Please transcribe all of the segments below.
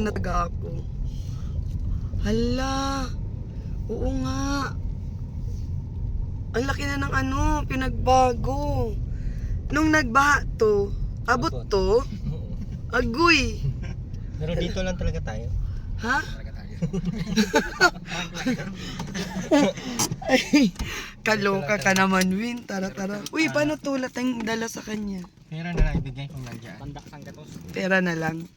Nataga ako. Hala. Oo nga. Ang laki na ng pinagbago. Nung nagbaha to, abot to, agoy. Pero dito lang talaga tayo. Ha? Ay, kaloka ka naman, Win. Tara. Uy, paano tulat ang dala sa kanya? Pera na lang ibigay kung nandiyan. Sanggatos. Pera na lang.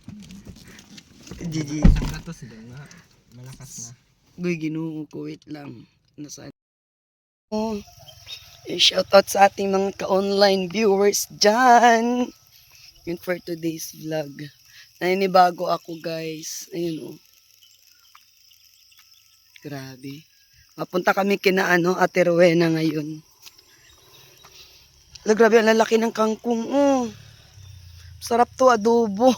GG. Sanggatos din na. Malakas na. Guy, ginoo ko. Wait lang. Nasaan? Oh, shoutout sa ating mga ka-online viewers dyan. Yun for today's vlog. Naninibago ako, guys. Ayun, oh. Grabe. Mapunta kami kina Ate Rowena ngayon. Grabe, ang lalaki ng kangkong. Oh. Sarap to, adobo.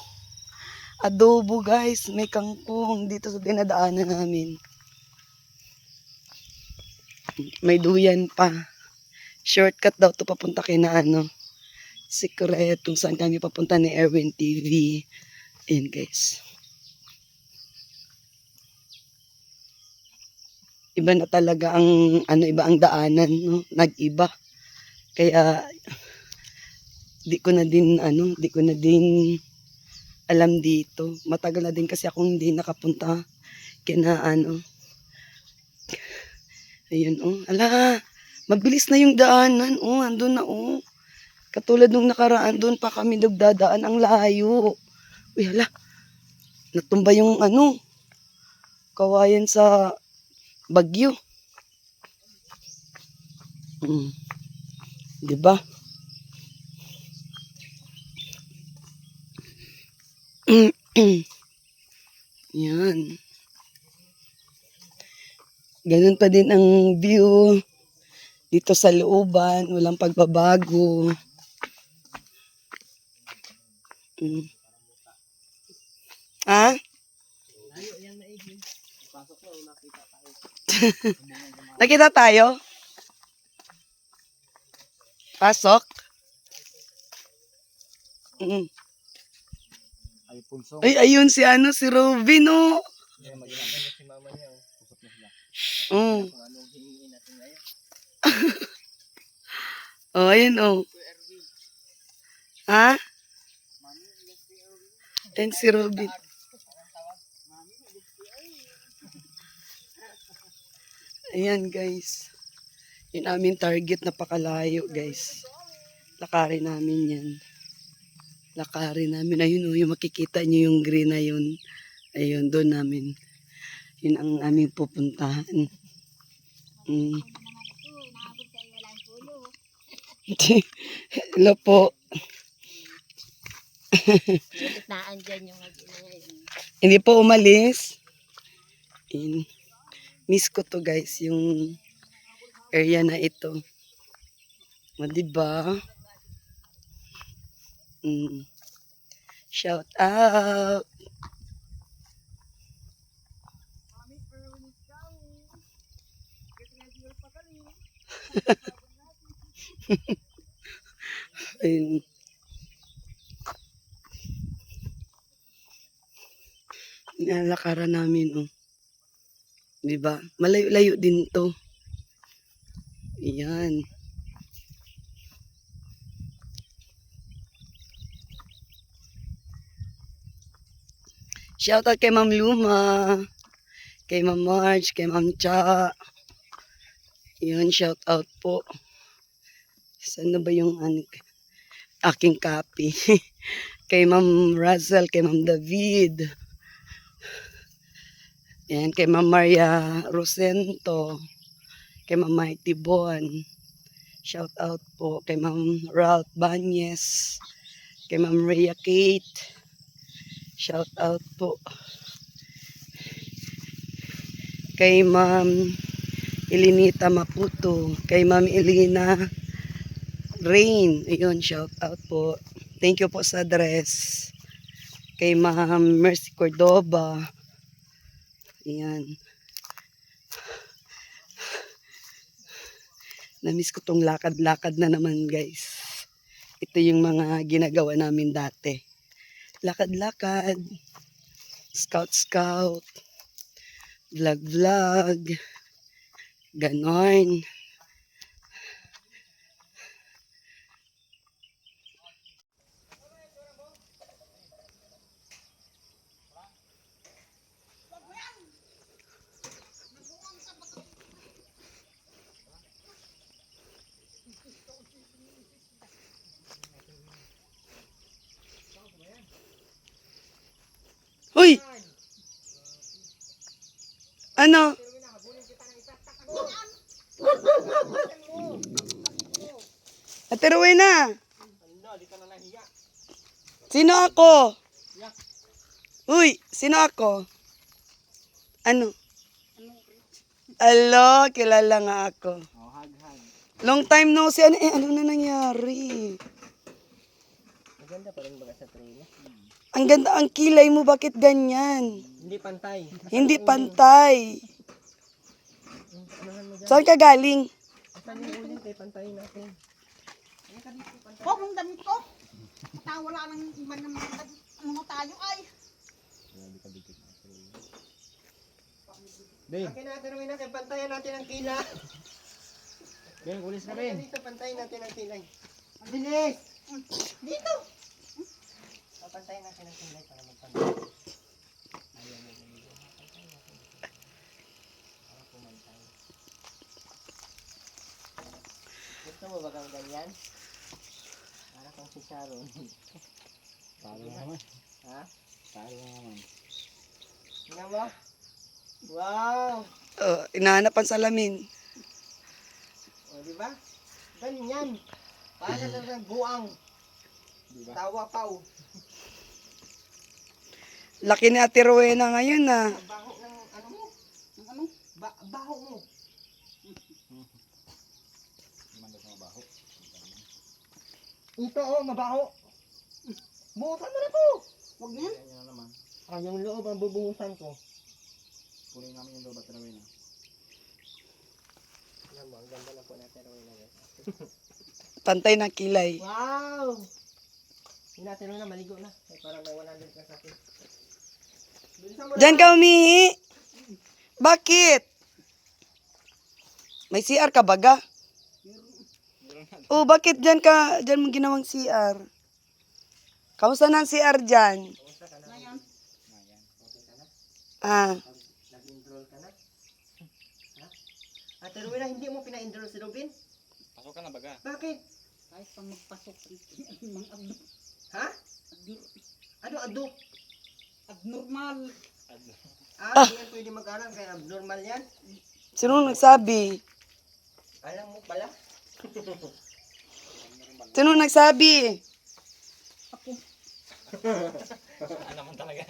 Adobo, guys. May kangkong dito sa dinadaanan namin. May duyan pa. Shortcut daw to papunta kina Secret kung saan kami papunta ni Erwin TV. Ayan, guys. Iba na talaga ang iba ang daanan, no? Nag-iba. Kaya di ko na din alam dito. Matagal na din kasi akong hindi nakapunta kina Ayun, oh. Ala, mabilis na yung daanan, oh. Andun na, oh. Katulad nung nakaraan, doon pa kami nagdadaan, ang layo. Uy, hala. Natumba yung kawayan sa bagyo. Diba? Yan. Ganun pa din ang view dito sa looban. Walang pagbabago. Ha? Nakita tayo? Pasok? Ay, ayun si si Robin, oh. Si mama niya, usap na sila. Oh. Kung anong hingin natin ngayon. Oh, ayun, oh. Ha? Ayun si Robin. Ayan, guys. Yun aming target, napakalayo, guys. Lakarin namin yan. Lakarin namin. Ayun, oh, yung makikita nyo yung green na yun. Ayun, doon namin. Yun ang aming pupuntahan. Hello po. Hindi po umalis. Miss ko to, guys, yung area na ito. O, diba? Shout out. Ayun. Nilalakaran namin, oh. Diba? Malayo-layo din to. Ayan. Shoutout kay Ma'am Luma, kay Ma'am Marge, kay Ma'am Cha. Ayan, shoutout po. Saan na ba yung aking copy? Kay Ma'am Russell, kay Ma'am David. Ayan, kay Ma'am Maria Rosento, kay Ma'am Mighty Bon. Shout out po kay Ma'am Ralph Banyes, kay Ma'am Rhea Kate. Shout out po kay Ma'am Elinita Maputo, kay Ma'am Elina Rain. Ayun, shout out po. Thank you po sa dress. Kay Ma'am Mercy Cordoba. Ayan. Namiss ko tong lakad-lakad na naman, guys. Ito yung mga ginagawa namin dati. Lakad-lakad. Scout, vlog, ganon. Hoy! Ano? Ate Rowena, Di ka na nahiya. sino ako? Uy, sino ako? Ano? Alo, kilala nga ako. Oh, hag. Long time no see. Ano na nangyari? Maganda pa rin baga sa trailer. Ang ganda ang kilay mo, bakit ganyan? Hindi pantay. Hindi pantay. Anuhan mo dyan. Saan ka galing? Asan yung ulit eh, pantayin natin. Huwag mong damit ko. Wala nang iba ng mga damit. Ano tayo ay. Ben. Akin natin rin natin, pantayan natin ang kila. Ben, ulis na rin. Dito, pantayin natin ang kilay. Bilis! Dito. Papantayin natin ang kilay para magpantay. Ayaw mo ganito. Pantayin natin. Para pumantay. Gusto mo ba kang ganyan? Para kang si Sharon. Talo naman. Ha? Talo naman. Tingnan mo? Wow! Inahanap ang salamin. O, di ba? Ganyan. Para na buang. Diba? Tawa pao. Laki ni Ate Rowena ngayon ah. Baho ng ano mo? Ang ano? Baho mo. Ito oh, mabaho. Buhusan mo na to. Huwag na yan. Yung loob ang bubuhusan ko. Kunin namin yung loob at rawin na. Alam mo, ang ganda na po natin rawin na guys. Pantay na kilay. Wow! Hindi natin na, maligo na. Ay, parang may 100 ka sa akin. Bilisan mo na. Diyan ka umihi? Bakit? May CR ka baga? Oh, bakit dyan mo ginawang CR? Kamusta na ang CR dyan? Kamusta ka na? Ngayon. Okay ka na? Ah, Nag-enroll ka na? Ha? Ate Rowena, hindi mo pina-enroll si Robin? Pasok ka na baga. Bakit? Kahit pa magpasok. Mga Ha? Ano ado? abnormal. Hindi yan pwede mag-aral kaya abnormal yan. sino nagsabi? Alam mo pala. Sino nagsabi? Ano naman talaga?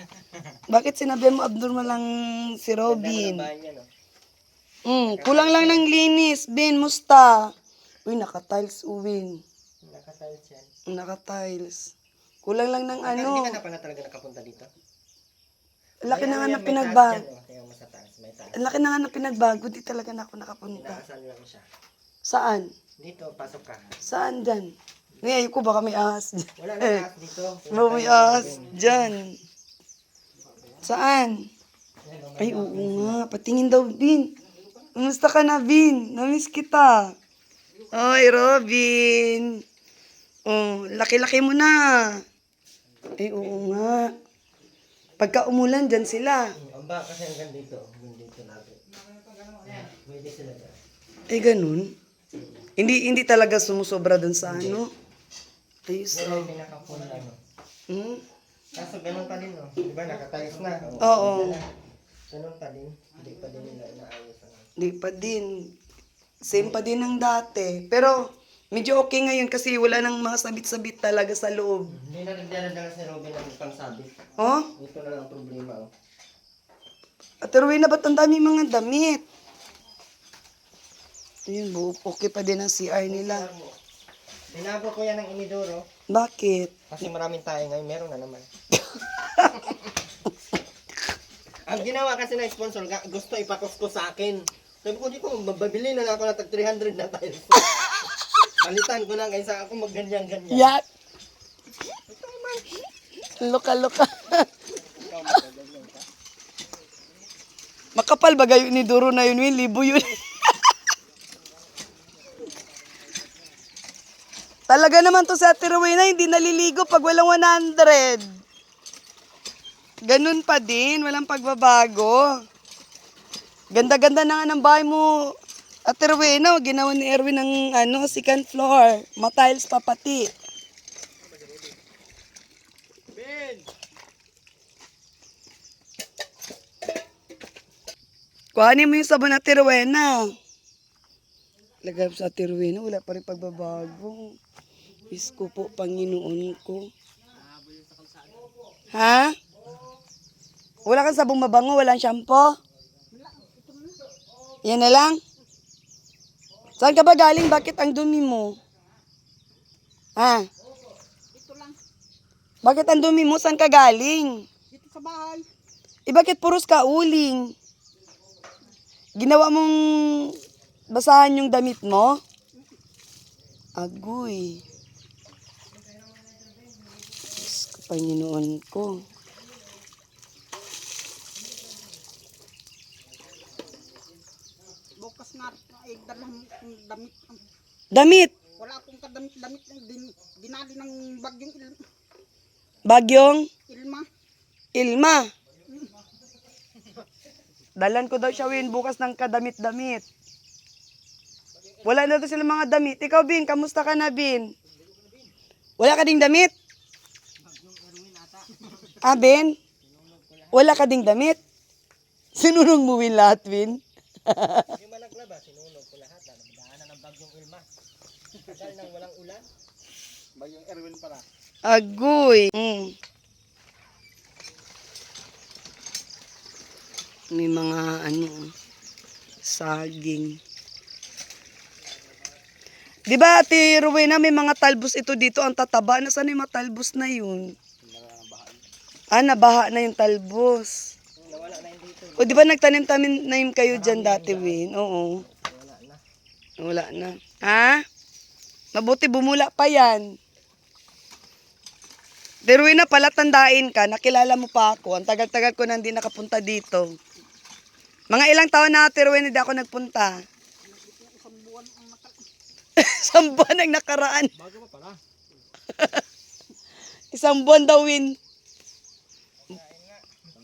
Bakit sinabi mo abnormal lang si Ganda Robin? ng bahay niya, no? Kulang lang ng linis, Bin, musta? Uy, naka-tiles, Uwin. Nakatiles yan. Naka-tiles. Kulang lang ng Hindi ano. ka na pala talaga nakapunta dito? Laki na nga Ayan, na may pinagbago. taas yan, oh. Tingnan mo sa taas, may taas. Laki na nga na pinagbago. Di talaga na ako nakapunta. Inaasan lang siya. Saan? Dito, pasok ka. Saan dyan? Ngayon ko baka may ahas dyan. Wala na taas dito. Baka may ahas dyan. Saan? Ay, oo nga. Patingin daw, Bin. Kumusta ka na, Bin? Namiss kita. Oy, Robin. Oh, laki-laki mo na. Ay, oo nga. Pagka umulan, dyan sila. Ang baka kasi hanggang dito. Hanggang dito natin. Pwede sila dyan. Ay, ganun. Hindi talaga sumusobra dun sa ano. Ayos. Meron yung pinaka-full ano. Hmm? Kaso ganun pa din, no? Di ba, nakatiles na. Oo. Ganun pa din. Hindi pa din nila inaayos. Di pa din. Same pa din ng dati. Pero, medyo okay ngayon kasi wala nang mga sabit-sabit talaga sa loob. Hindi na nagdala si Robin ng pangsabit. Oh? Ito na lang ang problema, oh. At Rowena, ba't ang dami mga damit? Ayun, okay pa din ang CR nila. Binago ko yan ng inidoro. Bakit? Kasi maraming tayo ngayon, meron na naman. Ang ginawa kasi ng sponsor, gusto ipakusko sa akin. Sabi ko, di ko, mababili na ako na tag 300 na tiles. Palitan ko lang kaysa ako magganyan-ganyan. Yak! Luka-luka. Makapal ba gayo ni Duro na yun, Win? Libo yun. Talaga naman to sa Ate Rowena, hindi naliligo pag walang 100. Ganun pa din, walang pagbabago. Ganda-ganda na nga ng bahay mo. Ate Rowena, ginawa ni Erwin ng second floor. Matiles pa pati. Kuhanin mo yung sabon Ate Rowena. Lagay sa Ate Rowena, wala pa rin pagbabago. Diyos ko po, Panginoon ko. Ha? Wala kang sabong mabango, walang shampoo? Yan na lang? Saan ka ba galing? Bakit ang dumi mo? Ha? Dito lang. Bakit ang dumi mo? Saan ka galing? Dito sa bahay. Bakit puros ka uling? Ginawa mong basahan yung damit mo? Agoy. Diyos ko, Panginoon ko. Bukas nga ay dalhan kong damit. Damit. Wala akong kadamit-damit. Dinali ng bagyong Bagyong Ilma. Ilma. Dalan ko daw siya, Win, bukas ng kadamit-damit. Wala na daw sila mga damit. Ikaw, Bin, kamusta ka na, Bin? Wala ka ding damit? Ah, Bin? Wala ka ding damit? Sinunog mo, Win, lahat, Win? Hindi man naglaba, sinunog ko lahat. Nagdaanan ng bagyong Ilma. Tagal nang walang ulan. Bagyong Erwin para. Agoy. May mga saging. Di ba, Ate Rowena, may mga talbos ito dito, ang tataba. Nasaan yung mga talbos na yun? Ah, nabaha na yung talbos. Nawala na hindi ito. O, di ba nagtanim-tanim kayo dyan dati, Win? Oo. Wala na. Wala na. Ha? Mabuti bumula pa yan. Ate Rowena, pala tandain ka, nakilala mo pa ako. Ang tagal-tagal ko na hindi nakapunta dito. Mga ilang taon na, Ate Rowena, hindi ako nagpunta. Isang buwan ang Isang buwan ang nakaraan. Bago pa pala. Isang buwan daw, Win.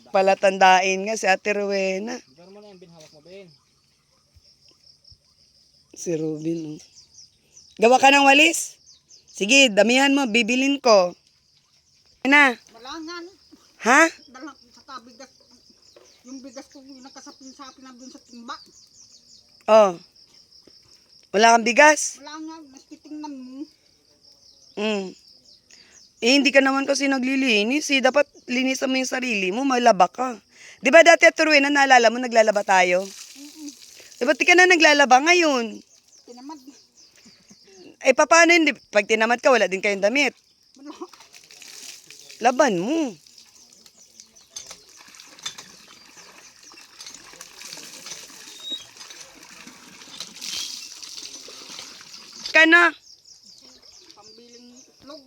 Palatandain nga si Ate Rowena. Bigyan mo na yung binhawak mo, Ben. Si Robin, oh. Gawa ka ng walis? Sige, damihan mo, bibilin ko. Na. wala nga. Ha? Dala ko sa kabigas. Yung bigas ko yung nakasapin-sapin na dun sa timba. Oh. Wala kang bigas? Wala nga. Maski tingnan mo. Eh, hindi ka naman kasi naglilinis. Eh. Dapat linisan mo yung sarili mo, malaba ka. Di ba dati, Ate Rowena, naalala mo, naglalaba tayo? Di ba di ka na naglalaba ngayon? Tinamad. Eh, paano hindi? Pag tinamad ka, wala din kayong damit. Wala. Laban mo. Kana. Pambiling itlog.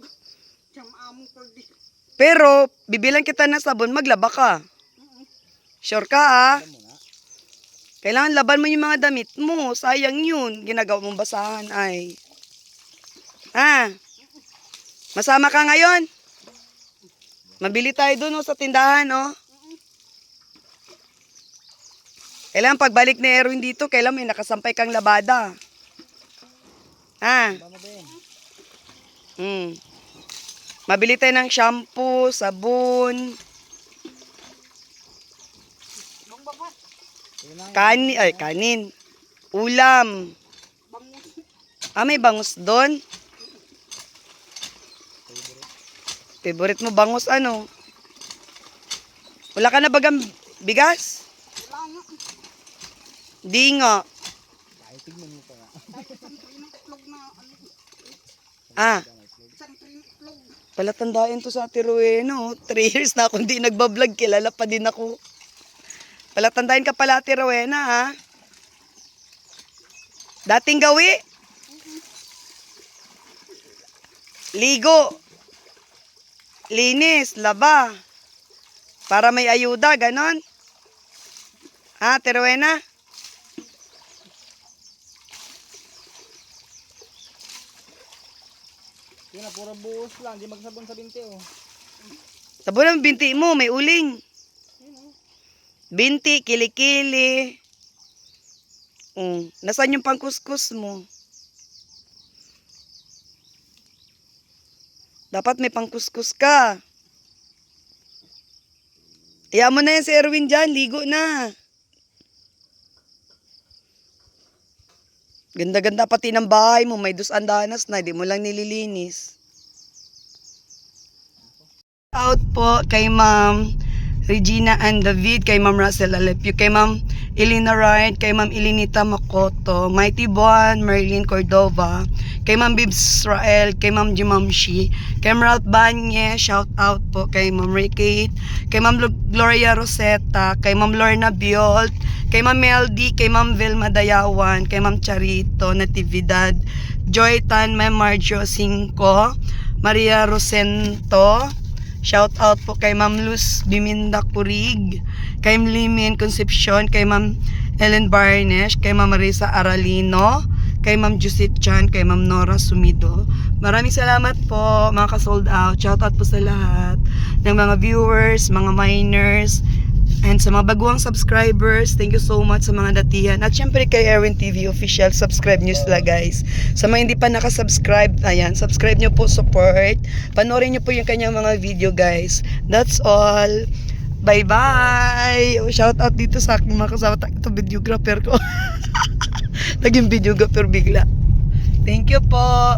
Siyang among kuldi. Pero, bibilang kita ng sabon, maglaba ka. Sure ka, ah? Kailangan laban mo yung mga damit mo. Sayang yun. Ginagawa mong basahan ay. Ah. Masama ka ngayon? Mabili tayo dun, oh, sa tindahan, oh. Kailangan pagbalik ni Erwin dito, kailangan may nakasampay kang labada. Ah. Mabili tayo ng shampoo, sabon, Bang babat. kanin, ulam. Bangus. Ah, may bangus doon? Favorite mo bangus ano? Wala ka na bagang bigas? Wala nga. Di nga. Kahit isang trin itlog na ano. Ah, Isang trin itlog. palatandaan to sa Ate Rowena, oh. 3 years na ako hindi nagbablog, kilala pa din ako. Palatandaan ka pala, Ate Rowena, ha? Dating gawi. Ligo. Linis, laba. Para may ayuda, ganon. Ha, Terwena? Yun na, puro buhos lang. Di magsabon sa binti, oh. Sabon ang binti mo, may uling. Binti, kilikili. Nasaan yung pangkuskus mo? Dapat may pangkuskus ka. Iya mo na yan si Erwin dyan, ligo na. Ganda-ganda pati ng bahay mo, may andanas na, di mo lang nililinis. Out po kay Ma'am Regina and David, kay Ma'am Russell Alepio, kay Ma'am Elena Wright, kay Ma'am Elinita Makoto, Mighty Buan, Merlin Cordova, kay Ma'am Bibs Israel, kay Ma'am Jimamshi, kay Ma'am Ralph Banye, shout out po kay Ma'am Rickate, kay Ma'am Gloria Rosetta, kay Ma'am Lorna Biolt, kay Ma'am Meldy, kay Ma'am Vilma Dayawan, kay Ma'am Charito Natividad, Joy Tan, Ma'am Marjo Cinco, Maria Rosento, shout out po kay Ma'am Luz Biminda Curig, kay Ma'am Limin Concepcion, kay Ma'am Ellen Barnes, kay Ma'am Marisa Aralino, kay Ma'am Jusit Chan, kay Ma'am Nora Sumido. Maraming salamat po mga ka-sold out. Shout out po sa lahat ng mga viewers, mga miners, and sa mga baguang subscribers. Thank you so much sa mga datihan. At syempre kay Erwin TV Official, subscribe nyo sila guys. Sa mga hindi pa nakasubscribe, ayan, subscribe nyo po, support. Panoorin nyo po yung kanyang mga video guys. That's all. Bye-bye! Shout out dito sa aking mga kasama. Ito videographer ko. Naging videographer bigla. Thank you po.